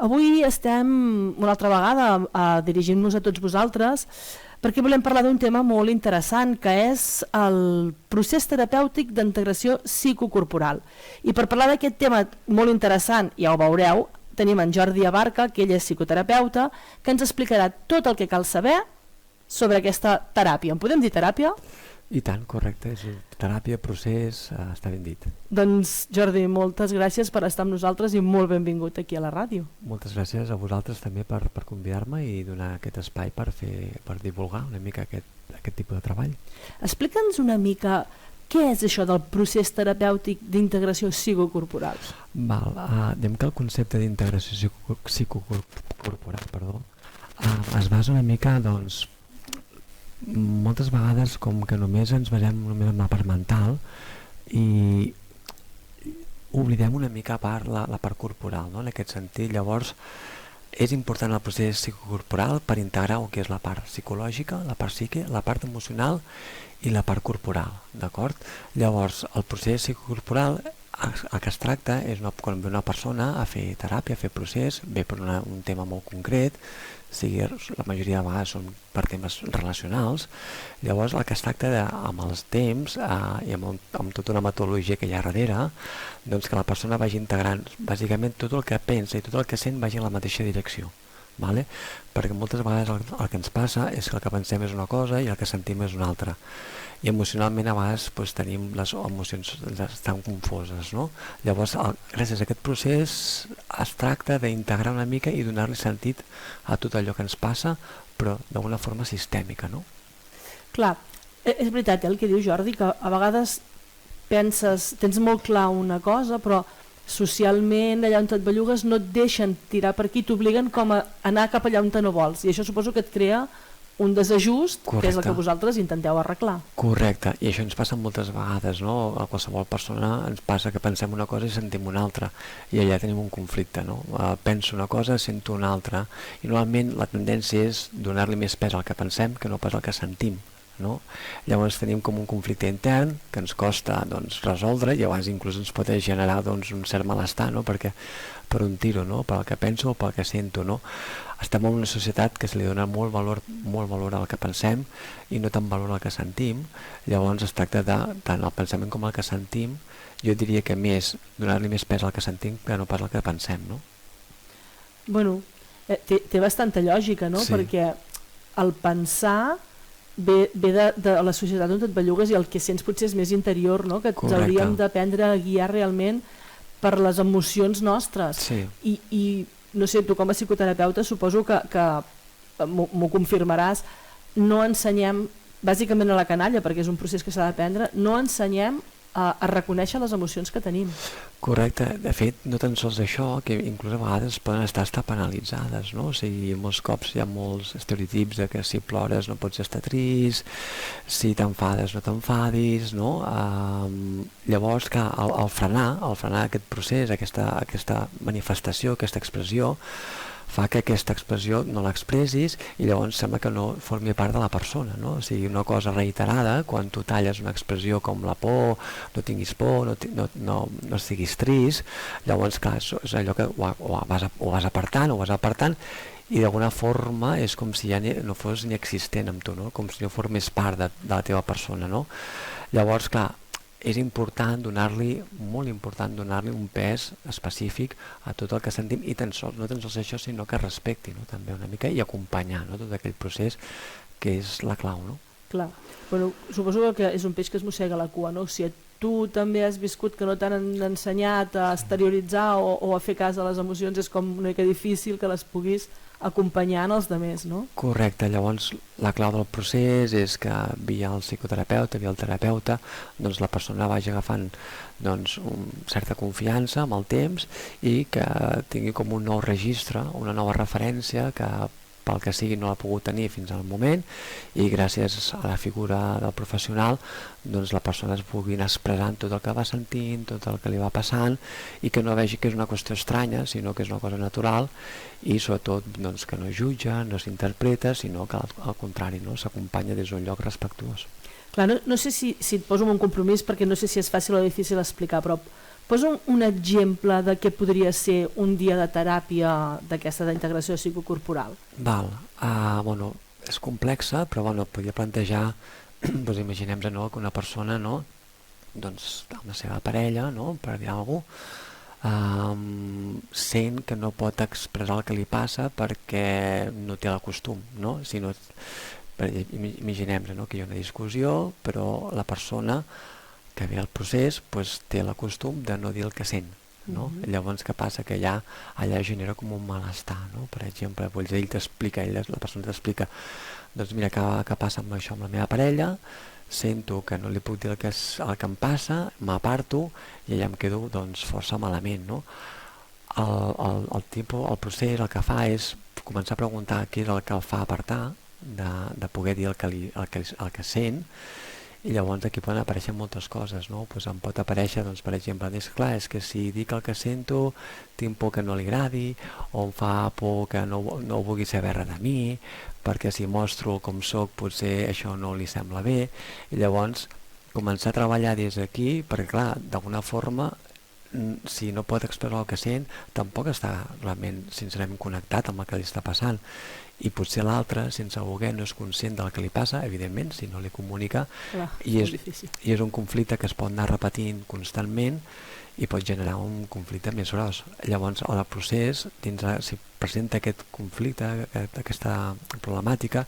Avui estem una altra vegada dirigint-nos a tots vosaltres perquè volem parlar d'un tema molt interessant que és el procés terapèutic d'integració psicocorporal. I per parlar d'aquest tema molt interessant, ja ho veureu, tenim en Jordi Abarca, que ell és psicoterapeuta, que ens explicarà tot el que cal saber sobre aquesta teràpia. En podem dir teràpia? I tant, correcte, és teràpia, procés, està ben dit. Doncs Jordi, moltes gràcies per estar amb nosaltres i molt benvingut aquí a la ràdio. Moltes gràcies a vosaltres també per convidar-me i donar aquest espai per divulgar una mica aquest tipus de treball. Explica'ns una mica què és això del procés terapèutic d'integració psicocorporal. Diem que el concepte d'integració psicocorporal es basa una mica, doncs, moltes vegades com que només ens basem només en la part mental i oblidem una mica a part la part corporal, no? En aquest sentit, llavors és important el procés psicocorporal per integrar el que és la part psicològica, la part psique, la part emocional i la part corporal, d'acord? Llavors, el procés psicocorporal el que es tracta és quan ve una persona a fer teràpia, a fer procés, ve per un tema molt concret, la majoria de vegades són per temes relacionals, llavors el que es tracta amb els temps i amb tota una metodologia que hi ha darrere, doncs que la persona vagi integrant bàsicament tot el que pensa i tot el que sent vagi en la mateixa direcció. Vale? Perquè moltes vegades el que ens passa és que el que pensem és una cosa i el que sentim és una altra, i emocionalment a vegades tenim les emocions estan confoses, no? Llavors gràcies a aquest procés es tracta d'integrar una mica i donar-li sentit a tot allò que ens passa, però d'una forma sistèmica, no? Clar, és veritat el que diu Jordi, que a vegades tens molt clar una cosa, però socialment allà on et bellugues no et deixen tirar per aquí, t'obliguen com a anar cap allà on no vols, i això suposo que et crea un desajust. Correcte. Que és el que vosaltres intenteu arreglar. Correcte, i això ens passa moltes vegades, no? A qualsevol persona ens passa que pensem una cosa i sentim una altra, i allà tenim un conflicte, no? Penso una cosa, sento una altra, i normalment la tendència és donar-li més pes al que pensem que no pas al que sentim, no? Llavors tenim com un conflicte intern que ens costa, doncs, resoldre, i llavors inclús ens pot generar, doncs, un cert malestar, no? Perquè per un tiro, no? Per el que penso o pel que sento, no? Estem en una societat que se li dona molt valor al que pensem i no tant valor al que sentim. Llavors es tracta de tant el pensament com el que sentim, jo diria que més donar-li més pes al que sentim que no pas al que pensem, no? Bueno, té bastanta lògica, no? Sí. Perquè el pensar ve de la societat on et bellugues i el que sents potser és més interior, no? Que ens hauríem d'aprendre a guiar realment per les emocions nostres. Sí. I no sé, tu com a psicoterapeuta suposo que m'ho confirmaràs, no ensenyem, bàsicament a la canalla, perquè és un procés que s'ha d'aprendre, no ensenyem a reconèixer les emocions que tenim. Correcte, de fet, no tan sols això, que inclús a vegades poden estar penalitzades, no? O sigui, molts cops hi ha molts estereotips de que si plores no pots estar trist, si t'enfades no t'enfadis, no? Llavors, que al frenar aquest procés, aquesta manifestació, aquesta expressió, fa que aquesta expressió no l'expressis i llavors sembla que no formi part de la persona, no? O sigui, una cosa reiterada, quan tu talles una expressió com la por, no tinguis por, no estiguis trist, llavors clar, és allò que ho vas apartant i d'alguna forma és com si ja no fos ni existent amb tu, no? Com si no formés part de la teva persona, no? Llavors, clar, és important molt important donar-li un pes específic a tot el que sentim i no tan sols això, sinó que respecti, no? També una mica i acompanyar, no? Tot aquell procés que és la clau, no? Clar, bueno, suposo que és un peix que es mossega la cua, no? Si tu també has viscut que no t'han ensenyat a exterioritzar o a fer cas a les emocions, és com una mica difícil que les puguis acompanyant els altres, no? Correcte, llavors la clau del procés és que via el psicoterapeuta, via el terapeuta, doncs la persona vagi agafant certa confiança amb el temps i que tingui com un nou registre, una nova referència que pel que sigui no l'ha pogut tenir fins al moment i gràcies a la figura del professional doncs la persona es pugui anar expressant tot el que va sentint, tot el que li va passant i que no vegi que és una qüestió estranya sinó que és una cosa natural i sobretot doncs, que no jutja, no s'interpreta sinó que al contrari no? S'acompanya des d'un lloc respectuós. Clar, no sé si et poso en un compromís perquè no sé si és fàcil o difícil explicar, però Posa un exemple de què podria ser un dia de teràpia d'aquesta d'integració psicocorporal. Val. Bueno, és complexa, però bueno, podria plantejar, doncs imaginem-nos, no, que una persona, no, doncs, amb la seva parella, no, per dir alguna cosa, sent que no pot expressar el que li passa perquè no té el costum, no? Si no, imaginem-nos, no, que hi ha una discussió, però la persona que ve al procés pues, té el costum de no dir el que sent, no? Llavors què passa? Que allà genera com un malestar, no? Per exemple, ell t'explica, la persona t'explica, doncs mira, què passa amb això amb la meva parella, sento que no li puc dir el que em passa, m'aparto i allà em quedo doncs, força malament, no? El procés el que fa és començar a preguntar què és el que el fa apartar de poder dir el que sent, i llavors aquí poden aparèixer moltes coses, no? Pues em pot aparèixer, doncs, per exemple, és que si dic el que sento tinc por que no li agradi, o em fa por que no vulgui saber res de mi, perquè si mostro com soc potser això no li sembla bé, i llavors començar a treballar des d'aquí, perquè clar, d'alguna forma si no pot expressar el que sent tampoc està realment sincerament connectat amb el que li està passant, i potser l'altre sense voler no és conscient del que li passa, evidentment, si no li comunica. Clar, i és un conflicte que es pot anar repetint constantment i pot generar un conflicte més gros. Llavors el procés, si presenta aquest conflicte, aquesta problemàtica,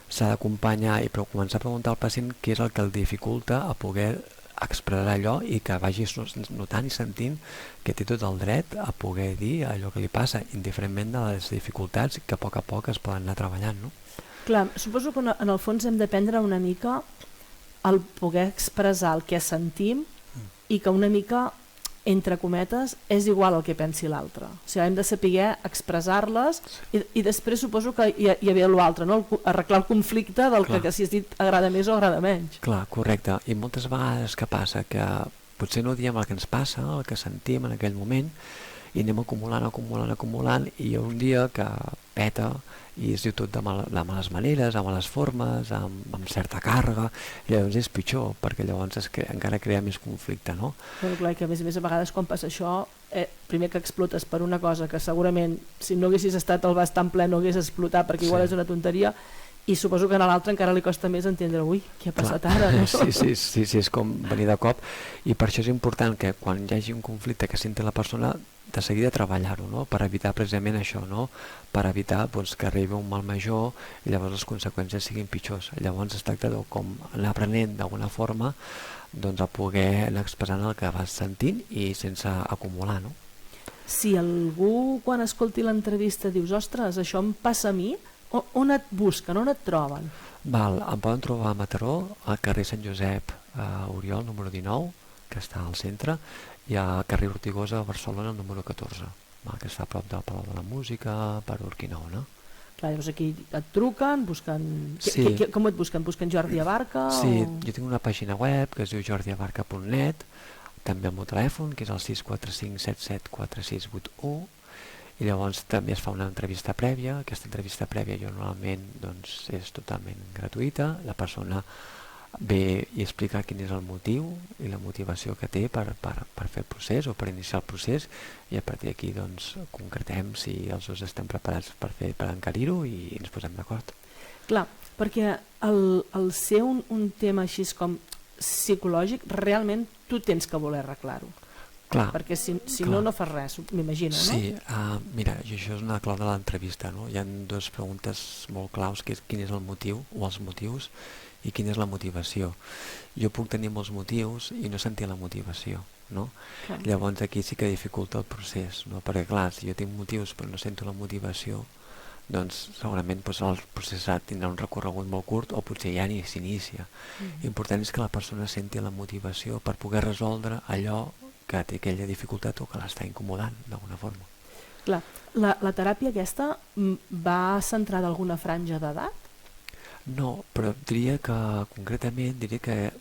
s'ha d'acompanyar i començar a preguntar al pacient què és el que el dificulta a poder expressar allò i que vagi notant i sentint que té tot el dret a poder dir allò que li passa, indiferentment de les dificultats que a poc es poden anar treballant, no? Clar, suposo que en el fons hem d'aprendre una mica el poder expressar el que sentim i que una mica, entre cometes, és igual el que pensi l'altre. O sigui, hem de saber expressar-les i després suposo que hi havia l'altre, no? Arreglar el conflicte del que si has dit agrada més o agrada menys. Clar, correcte. I moltes vegades què passa? Que potser no diem el que ens passa, el que sentim en aquell moment, i anem acumulant, i hi ha un dia que peta i es diu tot de males maneres, amb males formes, amb certa càrrega, i llavors és pitjor, perquè llavors encara crea més conflicte, no? Però clar, que a més a vegades quan passa això, primer que explotes per una cosa que segurament si no haguessis estat el vas tan ple no hagués explotat perquè igual és una tonteria, i suposo que a l'altre encara li costa més entendre, ui, què ha passat ara? No? Sí, és com venir de cop, i per això és important que quan hi hagi un conflicte que senti la persona, de seguida treballar-ho, no? Per evitar precisament això, no? Per evitar que arribi un mal major i llavors les conseqüències siguin pitjors. Llavors es tracta de com anar aprenent d'alguna forma a poder anar expressant el que vas sentint i sense acumular, no? Si algú quan escolti l'entrevista dius, ostres, això em passa a mi, on et busquen, on et troben? Em poden trobar a Mataró, al carrer Sant Josep Oriol, número 19, que està al centre, i al carrer Ortigosa a Barcelona, el número 14, que està a prop del Palau de la Música, per Urquinou, no? Clar, llavors aquí et truquen, busquen... Com et busquen? Busquen Jordi Abarca? Sí, jo tinc una pàgina web que es diu jordiabarca.net, també el meu telèfon, que és el 645 77 4681, i llavors també es fa una entrevista prèvia. Aquesta entrevista prèvia jo normalment és totalment gratuïta, la persona ve i explica quin és el motiu i la motivació que té per fer el procés o per iniciar el procés, i a partir d'aquí concretem si els dos estem preparats per encarir-ho i ens posem d'acord. Clar, perquè el ser un tema així com psicològic, realment tu tens que voler arreglar-ho. Clar, perquè si no fas res, m'imagino, no? Sí, mira, això és una clau de l'entrevista, no? Hi ha dues preguntes molt claus, que és quin és el motiu o els motius i quina és la motivació. Jo puc tenir molts motius i no sentir la motivació, no? Clar. Llavors aquí sí que dificulta el procés, no? Perquè clar, si jo tinc motius però no sento la motivació, doncs segurament el procés tindrà un recorregut molt curt o potser ja ni s'inicia. L'important és que la persona senti la motivació per poder resoldre allò que té aquella dificultat o que l'està incomodant d'alguna forma. Clar, la teràpia aquesta va centrada en alguna franja d'edat? No, però concretament diria que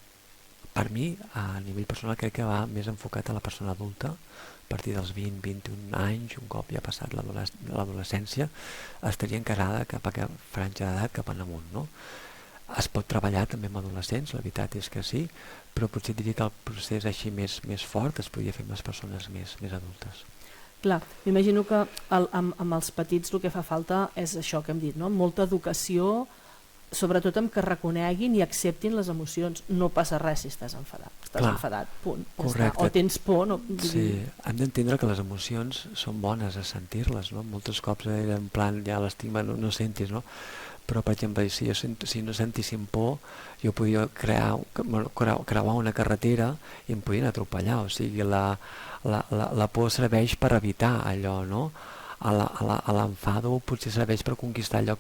per mi, a nivell personal, crec que va més enfocat a la persona adulta, a partir dels 20-21 anys, un cop ja ha passat l'adolescència, estaria encarada cap a aquesta franja d'edat cap en amunt, no? Es pot treballar també amb adolescents, la veritat és que sí, però potser diria que el procés així més fort es podria fer amb les persones més adultes. Clar, m'imagino que amb els petits el que fa falta és això que hem dit, no? Molta educació, sobretot amb que reconeguin i acceptin les emocions. No passa res si estàs enfadat. Estàs enfadat, punt. Correcte. O tens por. No? Sí, hem d'entendre que les emocions són bones a sentir-les, no? Molts cops era en plan, ja l'estigma no sentis, no? Però, per exemple, si no sentíssim por, jo podia creuar una carretera i em podien atropellar. O sigui, la por serveix per evitar allò, no? L'enfado potser serveix per conquistar allò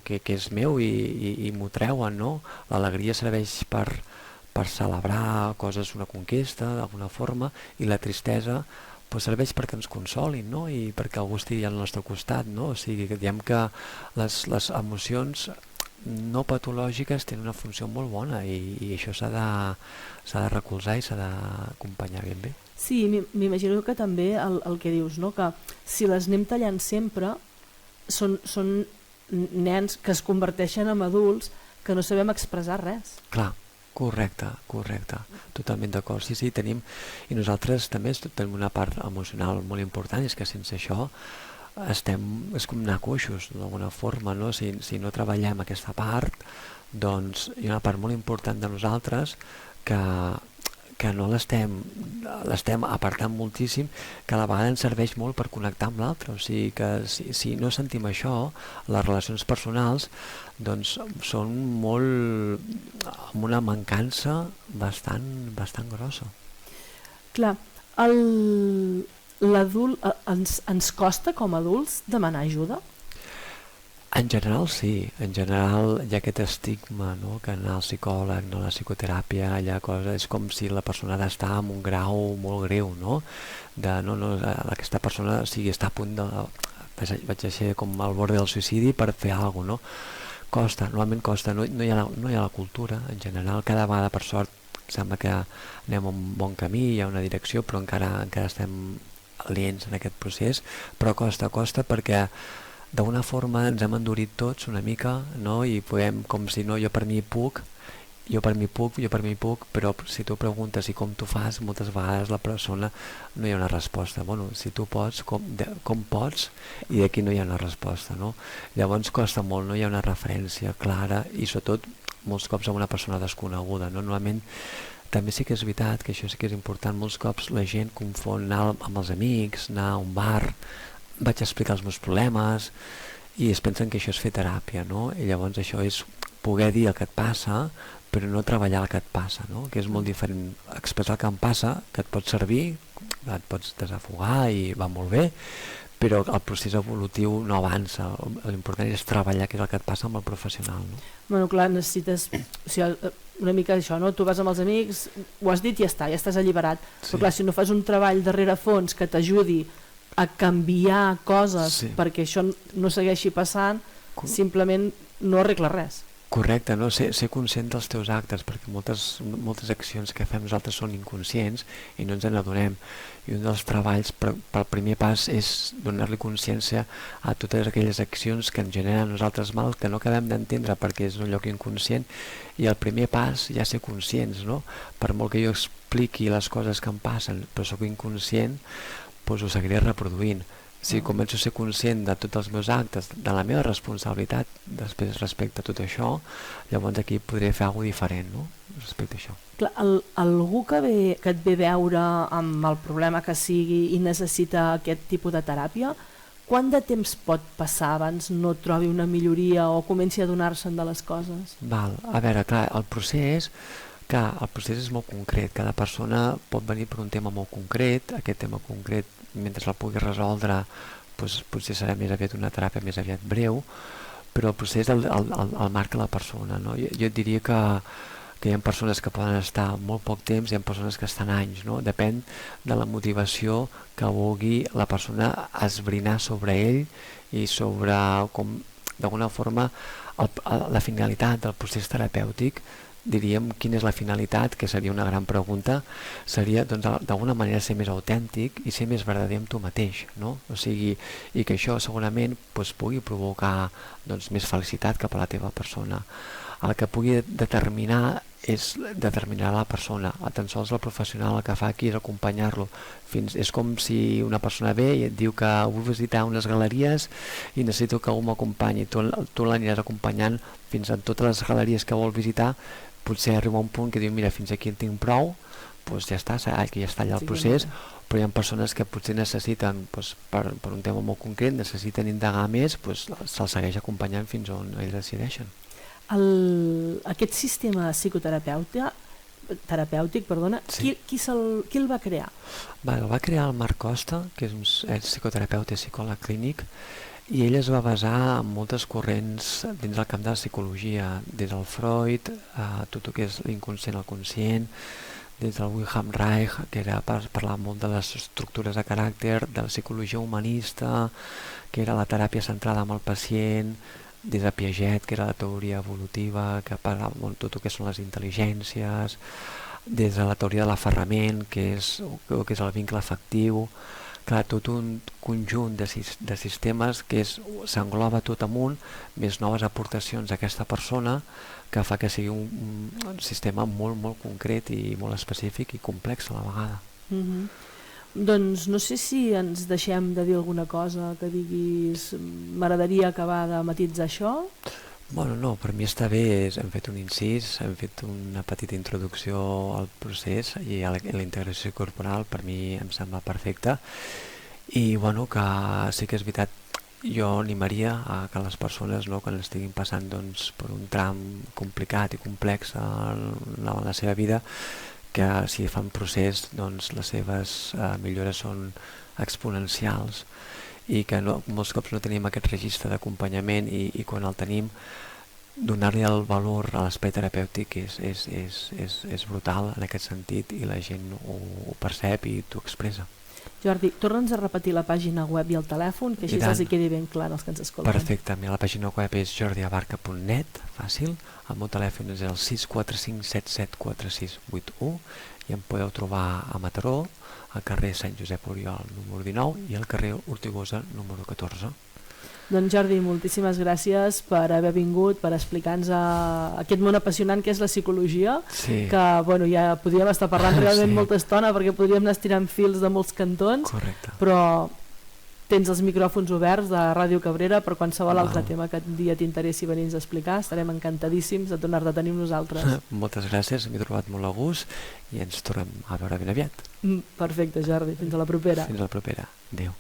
que és meu i m'ho treuen, no? L'alegria serveix per celebrar coses, una conquesta d'alguna forma, i la tristesa serveix perquè ens consolin, no? I perquè algú estigui al nostre costat, no? O sigui, que diem que les emocions no patològiques tenen una funció molt bona i això s'ha de recolzar i s'ha d'acompanyar ben bé. Sí, m'imagino que també el que dius, no? Que si les anem tallant sempre són nens que es converteixen en adults que no sabem expressar res. Clar, correcte, totalment d'acord. Sí, tenim, i nosaltres també tenim una part emocional molt important, és que sense això és com anar coixos d'alguna forma, no? Si no treballem aquesta part, doncs hi ha una part molt important de nosaltres que no l'estem apartant moltíssim, que a la vegada ens serveix molt per connectar amb l'altre. O sigui que si no sentim això, les relacions personals doncs són amb una mancança bastant grossa. Clar, l'adult ens costa com a adults demanar ajuda? En general sí, en general hi ha aquest estigma, no? Que anar al psicòleg, no, a la psicoteràpia, és com si la persona ha d'estar en un grau molt greu, no? Aquesta persona està a punt vaig ser com al bord del suïcidi per fer alguna cosa, no? Normalment costa, no hi ha la cultura en general, cada vegada per sort sembla que anem a un bon camí, hi ha una direcció, però encara estem aliens en aquest procés, però costa perquè d'alguna forma ens hem endurit tots una mica, no? I podem, com si no, jo per mi puc, però si tu preguntes i com tu fas, moltes vegades la persona no hi ha una resposta. Bueno, si tu pots, com pots? I d'aquí no hi ha una resposta, no? Llavors costa molt, no hi ha una referència clara i sobretot molts cops a una persona desconeguda, no? Normalment també sí que és veritat que això sí que és important, molts cops la gent confon anar amb els amics, anar a un bar, vaig explicar els meus problemes i es pensen que això és fer teràpia, no? I llavors això és poder dir el que et passa però no treballar el que et passa, no? Que és molt diferent expressar el que em passa, que et pot servir, et pots desafogar i va molt bé, però el procés evolutiu no avança. L'important és treballar què és el que et passa amb el professional, no? Bueno, clar, necessites una mica això, no? Tu vas amb els amics, ho has dit i ja està, ja estàs alliberat, però clar, si no fas un treball darrere fons que t'ajudi a canviar coses perquè això no segueixi passant, simplement no arregla res. Correcte, no? Ser conscient dels teus actes, perquè moltes accions que fem nosaltres són inconscients i no ens n'adonem. I un dels treballs pel primer pas és donar-li consciència a totes aquelles accions que ens generen a nosaltres mal, que no acabem d'entendre perquè és un lloc inconscient, i el primer pas ja ser conscients, no? Per molt que jo expliqui les coses que em passen, però sóc inconscient, doncs ho seguiré reproduint. Si començo a ser conscient de tots els meus actes, de la meva responsabilitat després respecte a tot això, llavors aquí podré fer alguna cosa diferent, no? Respecte a això. Clar, algú que et ve veure amb el problema que sigui i necessita aquest tipus de teràpia, quant de temps pot passar abans no trobi una milloria o comenci a adonar-se'n de les coses? A veure, clar, el procés és molt concret, cada persona pot venir per un tema molt concret, aquest tema concret mentre la pugui resoldre potser serà més aviat una teràpia més aviat breu, però el procés el marca la persona, no? Jo diria que hi ha persones que poden estar molt poc temps i hi ha persones que estan anys, no? Depèn de la motivació que vulgui la persona esbrinar sobre ell i sobre com d'alguna forma la finalitat del procés terapèutic. Diríem quina és la finalitat, que seria una gran pregunta, seria d'alguna manera ser més autèntic i ser més verdader amb tu mateix, no? O sigui, i que això segurament pugui provocar més felicitat cap a la teva persona. El que pugui determinar és determinar la persona, tan sols el professional el que fa aquí és acompanyar-lo. És com si una persona ve i et diu que vull visitar unes galeries i necessito que algú m'acompanyi, tu l'aniràs acompanyant fins a totes les galeries que vol visitar. Potser arriba un punt que diu mira, fins aquí en tinc prou, doncs ja està, aquí ja està allà el procés, però hi ha persones que potser necessiten, per un tema molt concret, necessiten indagar més, se'ls segueix acompanyant fins on ells decideixen. Aquest sistema psicoterapèutic, sí. qui el va crear? El va crear el Marc Costa, que és psicoterapeuta i psicòleg clínic, i ell es va basar en moltes corrents dins del camp de la psicologia, des del Freud, tot el que és l'inconscient al conscient, des del Wilhelm Reich, que era parlar molt de les estructures de caràcter, de la psicologia humanista, que era la teràpia centrada en el pacient, des de Piaget, que era la teoria evolutiva, que parla molt tot el que són les intel·ligències, des de la teoria de l'aferrament, que és el vincle afectiu, clar, tot un conjunt de sistemes que s'engloba tot amunt, més noves aportacions d'aquesta persona, que fa que sigui un sistema molt, molt concret i molt específic i complex a la vegada. Doncs no sé si ens deixem de dir alguna cosa que diguis m'agradaria acabar de matitzar això. Bueno, no, per mi està bé, hem fet un incís, hem fet una petita introducció al procés i a la integració corporal, per mi em sembla perfecte. I bueno, que sí que és veritat, jo animaria a que les persones quan estiguin passant per un tram complicat i complex en la seva vida, que si fan procés les seves millores són exponencials i que molts cops no tenim aquest registre d'acompanyament i quan el tenim donar-li el valor a l'espai terapèutic és brutal en aquest sentit i la gent ho percep i t'ho expressa. Jordi, torna'ns a repetir la pàgina web i el telèfon, que així els hi quedi ben clar als que ens escolten. Perfecte, la pàgina web és jordiabarca.net, fàcil, el meu telèfon és el 645 774681 i em podeu trobar a Mataró, al carrer Sant Josep Oriol número 19 i al carrer Ortigosa número 14. Doncs Jordi, moltíssimes gràcies per haver vingut, per explicar-nos aquest món apassionant que és la psicologia, que ja podríem estar parlant realment molta estona perquè podríem anar estirant fils de molts cantons. Correcte. Però tens els micròfons oberts de Ràdio Cabrera per qualsevol altre tema que un dia t'interessi venir-nos a explicar. Estarem encantadíssims de tornar-te a tenir amb nosaltres. Moltes gràcies, m'he trobat molt a gust i ens tornem a veure ben aviat. Perfecte, Jordi, fins a la propera. Fins a la propera, adéu.